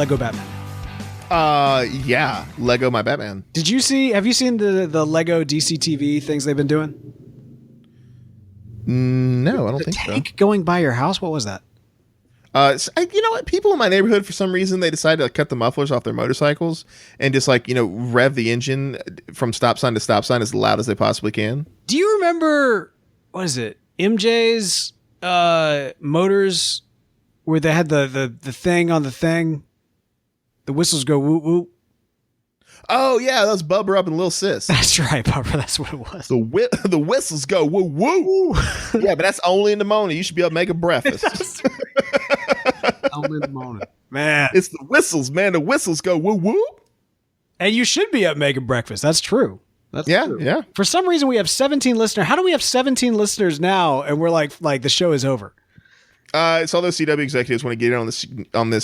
Lego Batman? Yeah, Lego My Batman. Have you seen the Lego DC TV things they've been doing? No, I don't think so. Tank going by your house? What was that? You know what? People in my neighborhood, for some reason, they decided to cut the mufflers off their motorcycles and just rev the engine from stop sign to stop sign as loud as they possibly can. Do you remember, what is it, MJ's motors where they had the thing on the thing? The whistles go woo woo. Oh yeah, that was Bubba up and Lil Sis. That's right, Bubba. That's what it was. The whistles go woo woo. Yeah, but that's only in the morning. You should be able to make a breakfast. Only in the morning, man. It's the whistles, man. The whistles go woo woo. And you should be up making breakfast. That's true. That's true. Yeah. For some reason, we have 17 listeners. How do we have 17 listeners now? And we're like the show is over. It's all those CW executives want to get in on this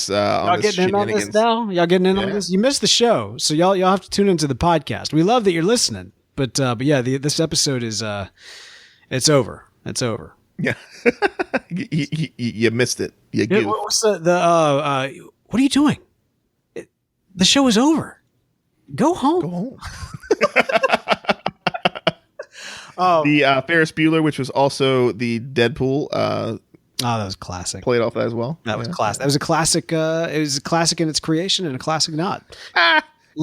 Y'all getting in on this now? Y'all getting in on this? You missed the show, so y'all have to tune into the podcast. We love that you're listening, but yeah, this episode is it's over. It's over. Yeah, you missed it. You goof. What's what are you doing? The show is over. Go home. Go home. The Ferris Bueller, which was also the Deadpool. That was classic. Played off that as well. That was classic. That was a classic. It was a classic in its creation and a classic not.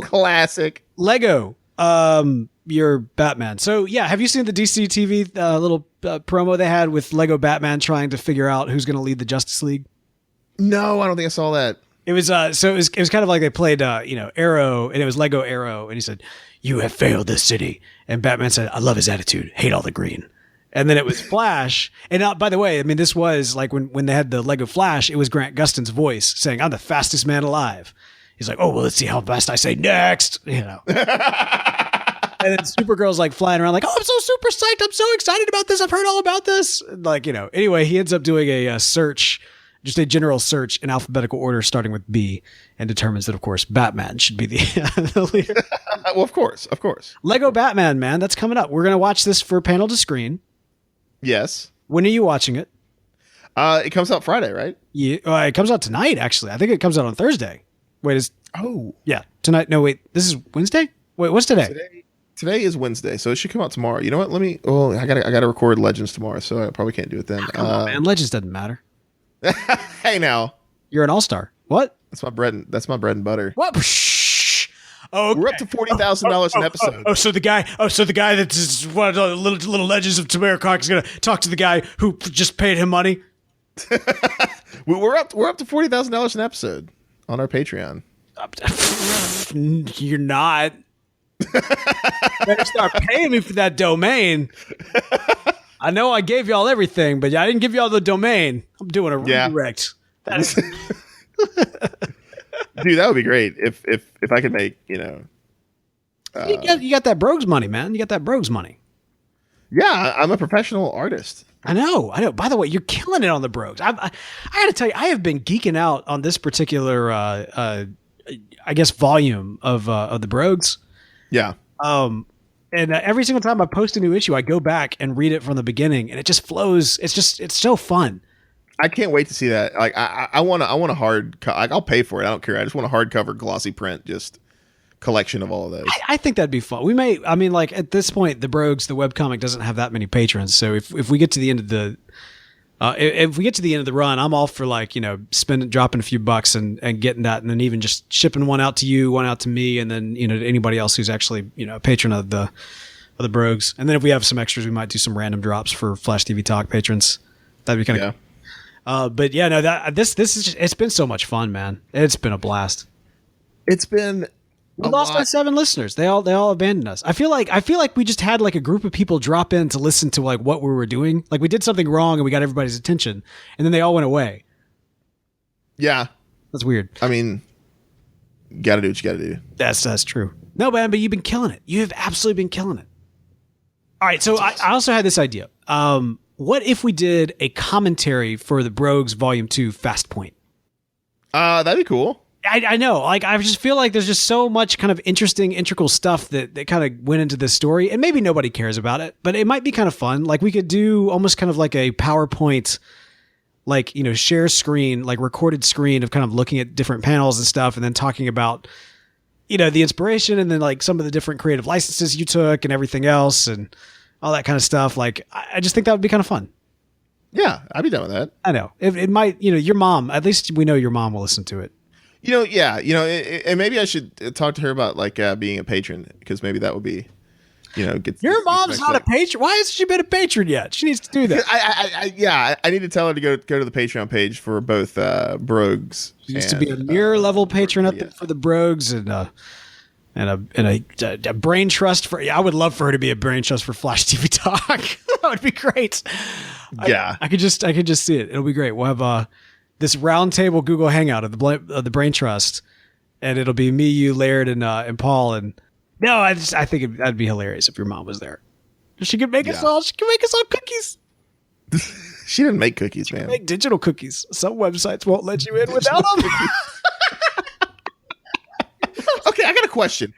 Classic. Lego. Your Batman. So yeah, have you seen the DC TV little promo they had with Lego Batman trying to figure out who's going to lead the Justice League? No, I don't think I saw that. It was it was kind of like they played Arrow, and it was Lego Arrow, and he said, "You have failed this city," and Batman said, "I love his attitude. Hate all the green." And then it was Flash. And by the way, I mean, this was like when they had the Lego Flash, it was Grant Gustin's voice saying, "I'm the fastest man alive." He's like, "Oh, well, let's see how fast I say next." And then Supergirl's like flying around like, "Oh, I'm so super psyched. I'm so excited about this. I've heard all about this." Anyway, he ends up doing a search, just a general search in alphabetical order, starting with B, and determines that, of course, Batman should be the leader. Well, of course. Lego Batman, man, that's coming up. We're going to watch this for panel to screen. Yes. When are you watching it? It comes out Friday, right? Yeah, it comes out tonight, actually. I think it comes out on Thursday. Wait, tonight. No, wait, this is Wednesday? Wait, what's today? Today is Wednesday, so it should come out tomorrow. You know what? I gotta record Legends tomorrow, so I probably can't do it then. Come on, man. Legends doesn't matter. Hey now. You're an all-star. What? That's my bread and butter. What? Shh. Oh, okay. We're up to $40,000 an episode. So the guy that's one of the little legends of Tamara is going to talk to the guy who just paid him money. We're up to $40,000 an episode on our Patreon. You're not. Better start paying me for that domain. I know I gave y'all everything, but I didn't give y'all the domain. I'm doing a redirect. That is. Dude, that would be great if I could make, you got that Brogues money, man. You got that Brogues money. Yeah, I'm a professional artist. I know. By the way, you're killing it on the Brogues. I got to tell you, I have been geeking out on this particular, I guess, volume of the Brogues. Yeah. And every single time I post a new issue, I go back and read it from the beginning, and it just flows. It's so fun. I can't wait to see that. Like, I want a hard. I'll pay for it. I don't care. I just want a hardcover glossy print, just collection of all of those. I think that'd be fun. We may. I mean, like at this point, the Brogues, the webcomic doesn't have that many patrons. So if we get to the end of the, if we get to the end of the run, I'm all for dropping a few bucks and getting that, and then even just shipping one out to you, one out to me, and then to anybody else who's actually a patron of the Brogues. And then if we have some extras, we might do some random drops for Flash TV Talk patrons. That'd be kind of cool. But yeah, no, this is just, it's been so much fun, man. It's been a blast. It's been. We lost our 7 listeners. They all abandoned us. I feel like we just had like a group of people drop in to listen to like what we were doing. Like we did something wrong and we got everybody's attention, and then they all went away. Yeah, that's weird. I mean, you gotta do what you gotta do. That's true. No, man, but you've been killing it. You have absolutely been killing it. All right, so I also had this idea. What if we did a commentary for the Brogues Volume 2 Fast Point? That'd be cool. I know. Like, I just feel like there's just so much kind of interesting, integral stuff that kind of went into this story. And maybe nobody cares about it, but it might be kind of fun. Like, we could do almost kind of like a PowerPoint like, share screen, like recorded screen of kind of looking at different panels and stuff, and then talking about, the inspiration, and then like some of the different creative licenses you took and everything else and all that kind of stuff. Like, I just think that would be kind of fun. Yeah, I'd be down with that. I know it might, your mom, at least we know your mom will listen to it. And maybe I should talk to her about like being a patron, because maybe that would be, your mom's not a patron. Why hasn't she been a patron yet? She needs to do that. I need to tell her to go to the Patreon page for both Brogues. She used to be a mirror level patron up there for the Brogues, and a brain trust for. I would love for her to be a brain trust for Flash TV Talk. That would be great. Yeah, I could just see it. It'll be great. We'll have this roundtable Google Hangout of the brain trust, and it'll be me, you, Laird, and Paul. And no, I think that'd be hilarious if your mom was there. She could make us all. She could make us all cookies. She didn't make cookies, man. Make digital cookies. Some websites won't let you in without them. Okay, I got a question.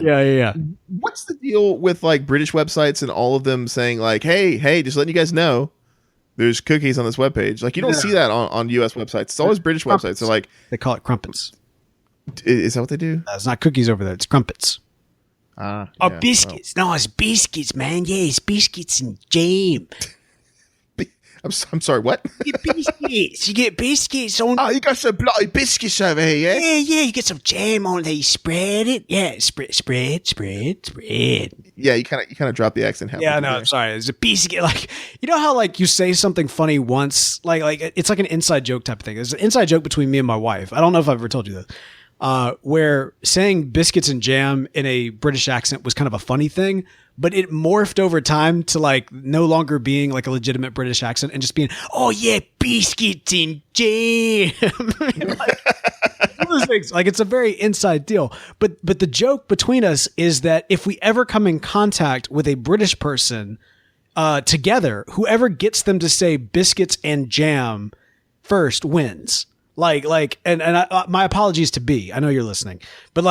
Yeah. What's the deal with like British websites and all of them saying like, hey, just letting you guys know, there's cookies on this webpage. Like, you don't see that on US websites. It's always British websites. So like, they call it crumpets. Is that what they do? It's not cookies over there. It's crumpets. Biscuits. Well. No, it's biscuits, man. Yeah, it's biscuits and jam. I'm sorry, what? You get biscuits. You get biscuits on. Oh, you got some bloody biscuits over here, yeah? Yeah. You get some jam on there. You spread it. Yeah, spread. Yeah, you kind of drop the accent. Yeah, no, I'm sorry. It's a biscuit. Like, how like you say something funny once, like it's like an inside joke type of thing. There's an inside joke between me and my wife. I don't know if I've ever told you this. Where saying biscuits and jam in a British accent was kind of a funny thing, but it morphed over time to like no longer being like a legitimate British accent and just being, oh yeah, biscuits and jam. Like it's a very inside deal. But the joke between us is that if we ever come in contact with a British person together, whoever gets them to say biscuits and jam first wins. And my apologies to B. I know you're listening, but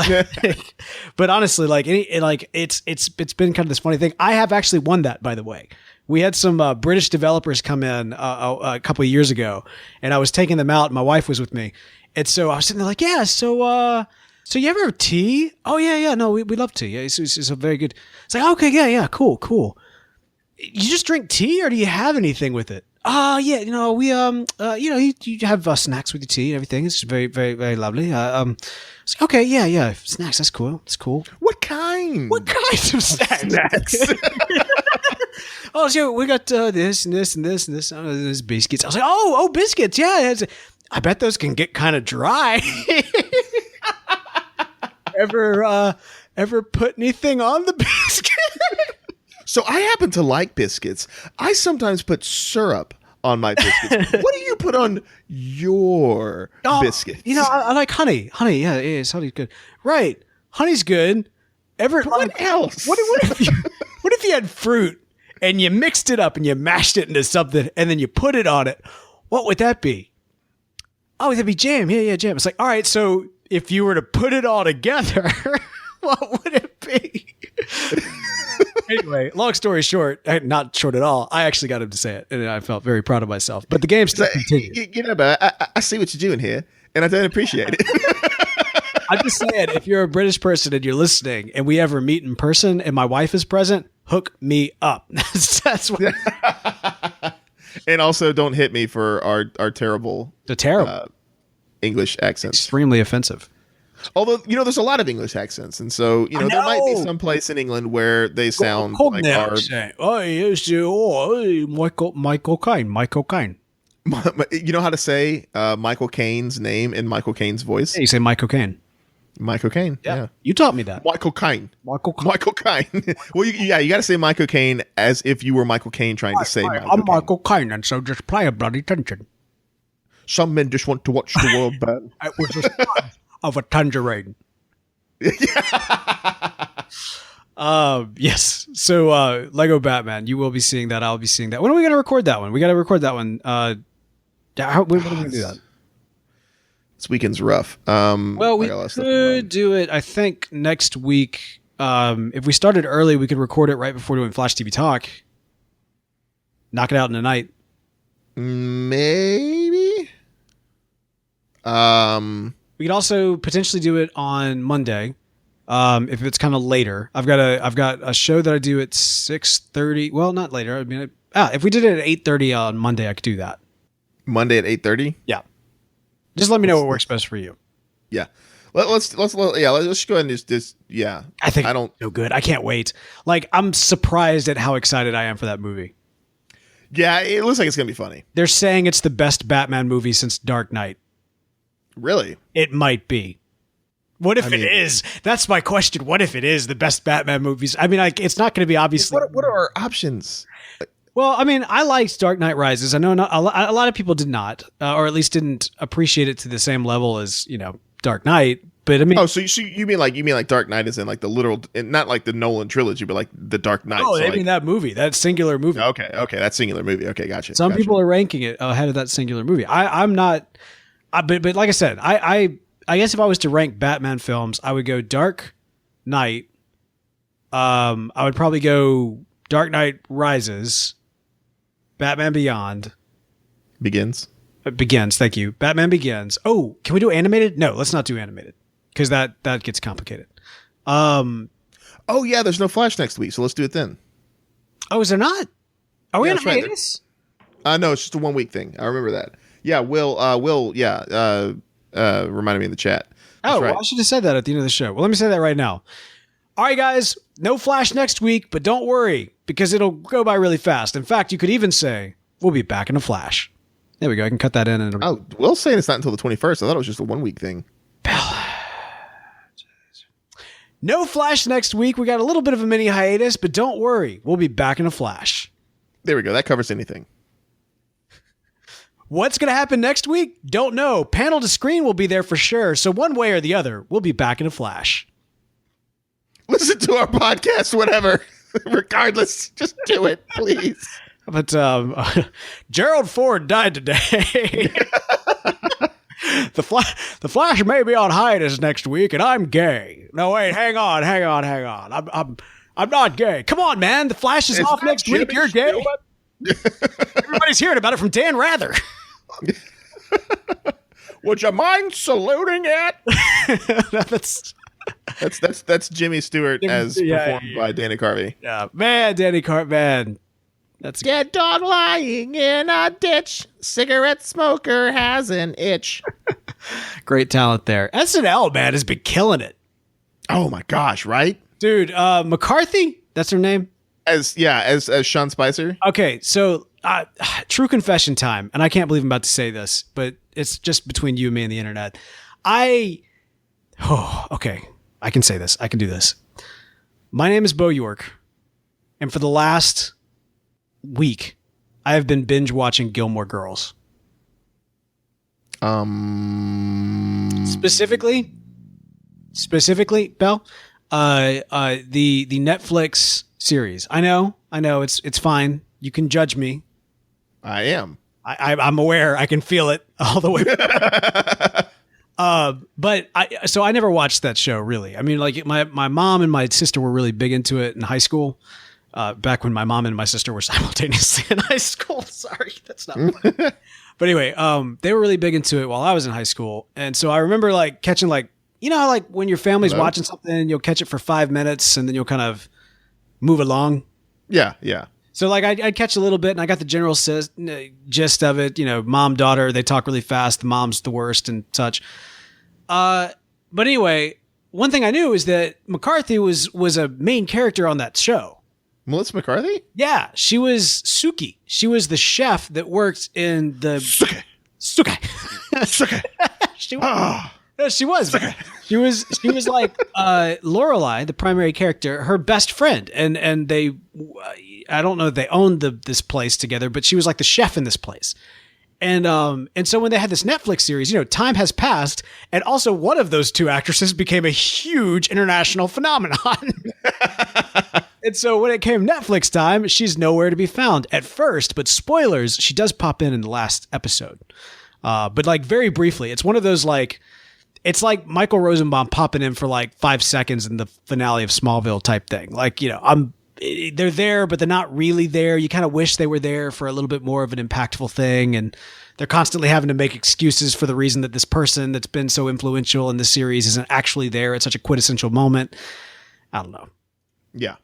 but honestly, it's been kind of this funny thing. I have actually won that, by the way. We had some British developers come in a couple of years ago, and I was taking them out. And my wife was with me, and so I was sitting there like, yeah. So you ever have tea? Oh yeah. No, we love tea. Yeah, it's a very good. It's like, okay, yeah, cool. You just drink tea, or do you have anything with it? Yeah, we you have snacks with your tea and everything. It's very, very, very lovely. It's like, okay, yeah, snacks. That's cool. It's cool. What kind? What kinds of snacks? Oh, so we got this and this and this and this. There's biscuits. I was like, oh, biscuits. Yeah, I bet those can get kind of dry. Ever put anything on the biscuit? So I happen to like biscuits. I sometimes put syrup on my biscuits. What do you put on your biscuits? I like honey. Honey, yeah, honey's good. Right, honey's good. What else? What if you had fruit and you mixed it up and you mashed it into something and then you put it on it? What would that be? Oh, that'd be jam. Yeah, jam. It's like, all right, so if you were to put it all together, what would it be? Anyway, long story short, not short at all, I actually got him to say it, and I felt very proud of myself. But the game still continued. But I see what you're doing here, and I don't appreciate it. I'm just saying, if you're a British person and you're listening, and we ever meet in person, and my wife is present, hook me up. That's what. And also, don't hit me for our terrible, English accents. Extremely offensive. Although, there's a lot of English accents. And so, there might be some place in England where they sound like our... Oh, yes, Michael Caine. You know how to say Michael Caine's name in Michael Caine's voice? Yeah, you say Michael Caine. Michael Caine, yeah. You taught me that. Michael Caine. Well, you got to say Michael Caine as if you were Michael Caine trying to say Michael Caine. I'm Michael Caine, and so just pay a bloody attention. Some men just want to watch the world burn. It was just... of a tangerine. Yes. So Lego Batman, you will be seeing that. I'll be seeing that. When are we going to record that one? We got to record that one. When are we going to do that? This weekend's rough. Well, we could do it, I think, next week. If we started early, we could record it right before doing Flash TV Talk. Knock it out in a night. Maybe. We could also potentially do it on Monday. If it's kind of later. I've got a show that I do at 6:30. Well, not later. I mean, if we did it at 8:30 on Monday, I could do that. Monday at 8:30? Yeah. Just let me know what works best for you. Yeah. Let's go ahead and just yeah. I don't so good. I can't wait. Like, I'm surprised at how excited I am for that movie. Yeah, it looks like it's gonna be funny. They're saying it's the best Batman movie since Dark Knight. Really? It might be. What if it is? That's my question. What if it is the best Batman movies? I mean, like, it's not going to be obviously. What are our options? Well, I mean, I liked Dark Knight Rises. I know a lot of people did not, or at least didn't appreciate it to the same level as, Dark Knight. But I mean, so you mean like Dark Knight is in like the literal, not like the Nolan trilogy, but like the Dark Knight. Oh, so I mean that movie, that singular movie. Okay, that singular movie. Okay, gotcha. Some people are ranking it ahead of that singular movie. I'm not. But like I said, I guess if I was to rank Batman films, I would go Dark Knight. I would probably go Dark Knight Rises, Batman Begins. Begins. Thank you. Batman Begins. Oh, can we do animated? No, let's not do animated because that gets complicated. Oh yeah, there's no Flash next week, so let's do it then. Oh, is there not? Are we on right. hiatus? No, it's just a 1 week thing. I remember that. Yeah, Will reminded me in the chat. That's right. Well, I should have said that at the end of the show. Well, let me say that right now. All right, guys, no Flash next week, but don't worry because it'll go by really fast. In fact, you could even say we'll be back in a flash. There we go. I can cut that in. And Will's saying it's not until the 21st. I thought it was just a 1 week thing. No Flash next week. We got a little bit of a mini hiatus, but don't worry. We'll be back in a flash. There we go. That covers anything. What's going to happen next week? Don't know. Panel to screen will be there for sure. So one way or the other, we'll be back in a flash. Listen to our podcast, whatever. Regardless, just do it, please. But Gerald Ford died today. The Flash may be on hiatus next week, and I'm gay. No, wait, hang on. I'm not gay. Come on, man. The Flash is off next week. You're gay. Everybody's hearing about it from Dan Rather. Would you mind saluting it? That's Jimmy Stewart as performed by Danny Carvey. Yeah, man, Danny Carvey, man. That's dead dog lying in a ditch. Cigarette smoker has an itch. Great talent there. SNL, man, has been killing it. Oh my gosh, right, dude? McCarthy, that's her name. As Sean Spicer. Okay, so true confession time, and I can't believe I'm about to say this, but it's just between you and me and the internet. Okay, I can say this. I can do this. My name is Bo York, and for the last week, I have been binge watching Gilmore Girls. Specifically, Belle, the Netflix series. I know, it's fine. You can judge me. I am. I'm aware. I can feel it all the way. But I never watched that show really. I mean, like my mom and my sister were really big into it in high school. Back when my mom and my sister were simultaneously in high school. Sorry, that's not funny. But anyway, they were really big into it while I was in high school. And so I remember like catching like when your family's watching something, you'll catch it for 5 minutes and then you'll kind of move along. Yeah, yeah. So like I'd catch a little bit and I got the general gist of it. Mom, daughter, they talk really fast. The mom's the worst and such. But anyway, one thing I knew is that McCarthy was a main character on that show. Melissa McCarthy? Yeah, she was Suki. She was the chef that worked in the Suki. She was. She was like Lorelai, the primary character, her best friend, and they. I don't know if they owned this place together, but she was like the chef in this place. And so when they had this Netflix series, time has passed, and also one of those two actresses became a huge international phenomenon. And so when it came Netflix time, she's nowhere to be found at first. But spoilers, she does pop in the last episode, but like very briefly. It's one of those it's like Michael Rosenbaum popping in for like 5 seconds in the finale of Smallville type thing. Like they're there, but they're not really there. You kind of wish they were there for a little bit more of an impactful thing. And they're constantly having to make excuses for the reason that this person that's been so influential in this series isn't actually there at such a quintessential moment. I don't know. Yeah.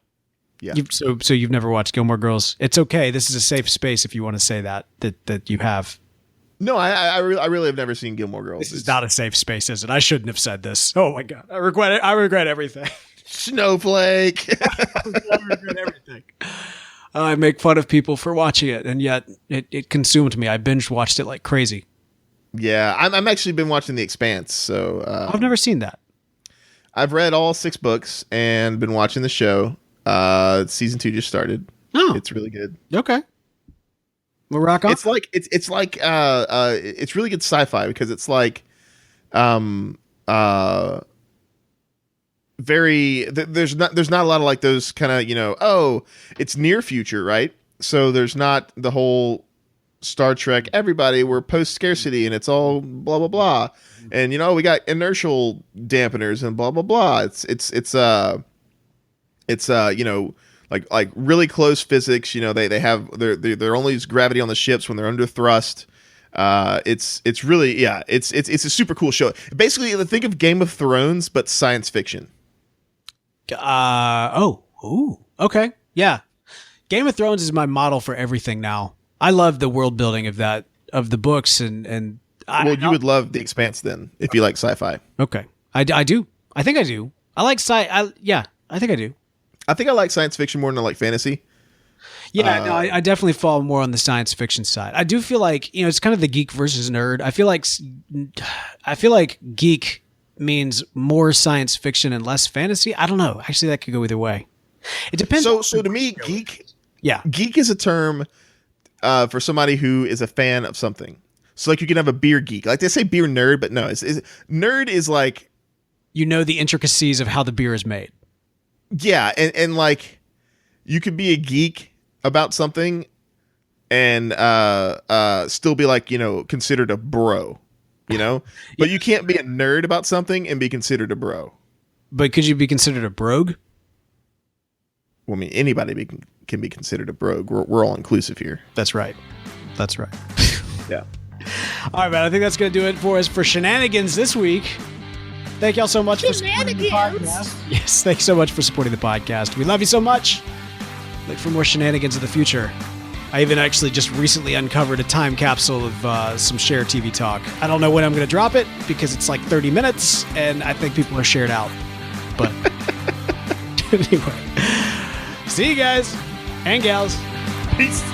Yeah. So you've never watched Gilmore Girls. It's okay. This is a safe space if you want to say that you have. No, I really have never seen Gilmore Girls. This is not a safe space, is it? I shouldn't have said this. Oh my God. I regret it. I regret everything. Snowflake. I regret everything. I make fun of people for watching it, and yet it consumed me. I binge watched it like crazy. Yeah, I'm actually been watching The Expanse. So I've never seen that. I've read all 6 books and been watching the show. Season 2 just started. Oh, it's really good. Okay. We'll rock on. It's really good sci-fi because it's like there's not a lot of like those kind of it's near future, right? So there's not the whole Star Trek we're post scarcity and it's all blah blah blah, and we got inertial dampeners and blah blah blah. It's like really close physics. They have they're only use gravity on the ships when they're under thrust. It's really it's a super cool show. Basically, think of Game of Thrones but science fiction. Okay, yeah. Game of Thrones is my model for everything now. I love the world building of the books and. You would love The Expanse then if you like sci-fi. Okay, I do. I think I do. I like yeah, I think I do. I think I like science fiction more than I like fantasy. Yeah, no, I definitely fall more on the science fiction side. I do feel like, it's kind of the geek versus nerd. I feel like geek means more science fiction and less fantasy. I don't know. Actually, that could go either way. It depends. So to me, geek is a term for somebody who is a fan of something. So like you can have a beer geek. Like they say beer nerd, but no, nerd is like the intricacies of how the beer is made. Yeah, and like you could be a geek about something and still be like, considered a bro, but you can't be a nerd about something and be considered a bro. But could you be considered a brogue? Well, I mean, anybody can be considered a brogue. We're all inclusive here. That's right. Yeah. All right, man. I think that's going to do it for us for Shenanigans this week. Thank y'all so much for supporting the podcast. Yes, thanks so much for supporting the podcast. We love you so much. Look for more Shenanigans in the future. I even actually just recently uncovered a time capsule of some Share TV talk. I don't know when I'm going to drop it because it's like 30 minutes, and I think people are shared out. But anyway, see you guys and gals. Peace.